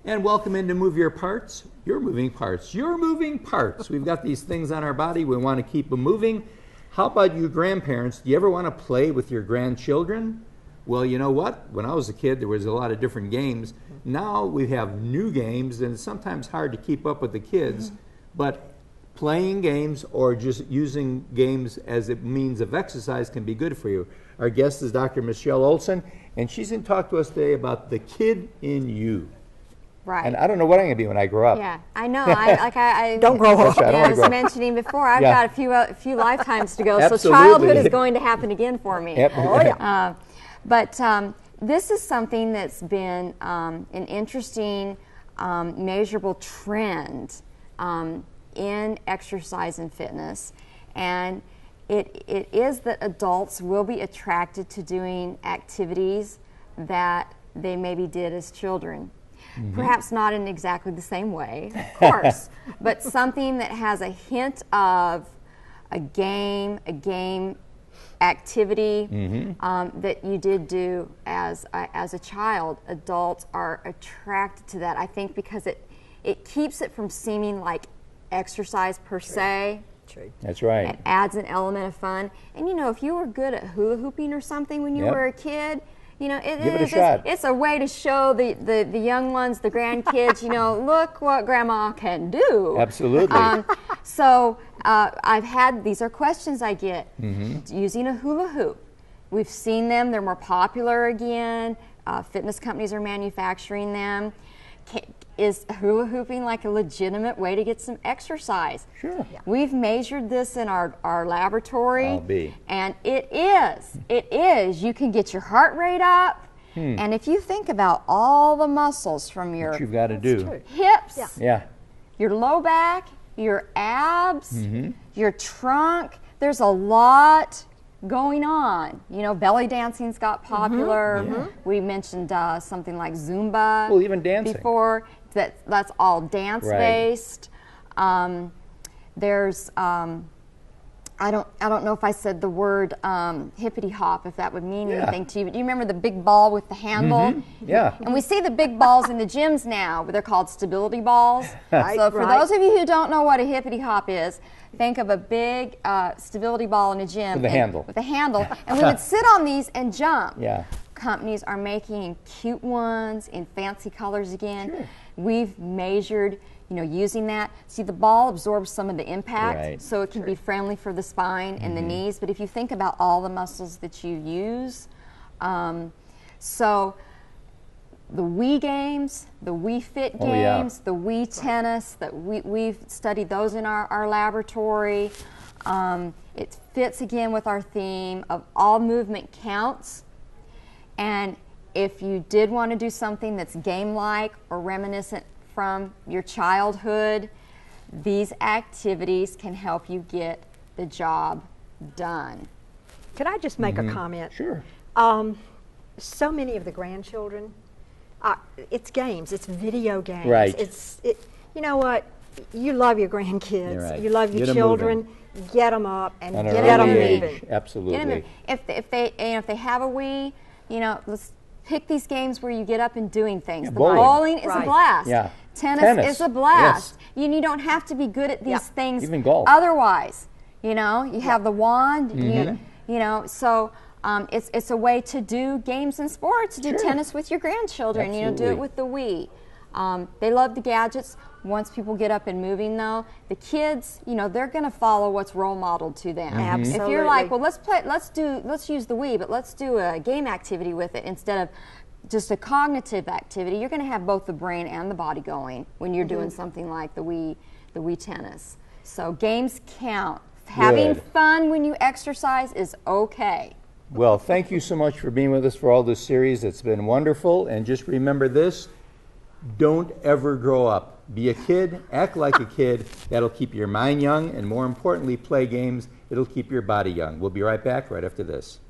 And welcome in to Move Your Parts. You're moving parts. You're moving parts. We've got these things on our body. We want to keep them moving. How about you grandparents? Do you ever want to play with your grandchildren? Well, you know what? When I was a kid, there was a lot of different games. Now we have new games, and it's sometimes hard to keep up with the kids. But playing games or just using games as a means of exercise can be good for you. Our guest is Dr. Michele Olsen, and she's going to talk to us today about the kid in you. Right. And I don't know what I'm going to be when I grow up. Yeah, I know. I don't grow up. I was mentioning before, I've got a few lifetimes to go, Absolutely. so childhood is going to happen again for me. Yep. Oh, yeah. But this is something that's been an interesting, measurable trend in exercise and fitness. And it is that adults will be attracted to doing activities that they maybe did as children. Perhaps not in exactly the same way, of course, but something that has a hint of a game activity that you did do as a child. Adults are attracted to that, I think, because it keeps it from seeming like exercise per se. True. That's right. It adds an element of fun. And you know, if you were good at hula hooping or something when you were a kid, you know, it's a way to show the young ones, the grandkids, you know, look what grandma can do. Absolutely. So I've had, these are questions I get, using a hula hoop. We've seen them, they're more popular again. Fitness companies are manufacturing them. Is hula hooping like a legitimate way to get some exercise? Sure. Yeah. We've measured this in our laboratory. I'll be. And it is. You can get your heart rate up. And if you think about all the muscles from your What you've got to do. hips, Yeah. your low back, your abs, your trunk, there's a lot going on. You know, belly dancing's got popular. We mentioned something like Zumba. Well, even dancing. Before. That's all dance-based. There's, I don't know if I said the word hippity hop, if that would mean anything to you, but do you remember the big ball with the handle? Yeah. And we see the big balls in the gyms now, but they're called stability balls. So for those of you who don't know what a hippity hop is, think of a big stability ball in a gym. With a handle. With a handle. And we would sit on these and jump. Yeah. Companies are making cute ones in fancy colors again. Sure. We've measured, you know, using that. See, the ball absorbs some of the impact, so it can be friendly for the spine and the knees. But if you think about all the muscles that you use, so the Wii games, the Wii Fit games, the Wii tennis, that we've studied those in our laboratory. It fits again with our theme of all movement counts. And if you did want to do something that's game-like or reminiscent from your childhood, these activities can help you get the job done. Could I just make a comment? Sure. So many of the grandchildren, it's games, it's video games. Right. You know what? You love your grandkids. Right. You love your Get 'em children. Get them up and At an get them early age. moving. Absolutely. Get 'em in. If they have a Wii, you know, let's pick these games where you get up and doing things. The bowling is a blast. Yeah. Tennis is a blast. Yes. You don't have to be good at these things. Even golf. Otherwise, you know, you have the wand. You know, so it's a way to do games and sports. Do tennis with your grandchildren. Absolutely. You know, do it with the Wii. They love the gadgets. Once people get up and moving, though, the kids, you know, they're going to follow what's role modeled to them. Absolutely. If you're like, well, let's use the Wii, but let's do a game activity with it instead of just a cognitive activity, you're going to have both the brain and the body going when you're doing something like the Wii tennis. So games count. Having fun when you exercise is okay. Well, thank you so much for being with us for all this series. It's been wonderful. And just remember this, don't ever grow up. Be a kid, act like a kid. That'll keep your mind young, and more importantly, play games. It'll keep your body young. We'll be right back right after this.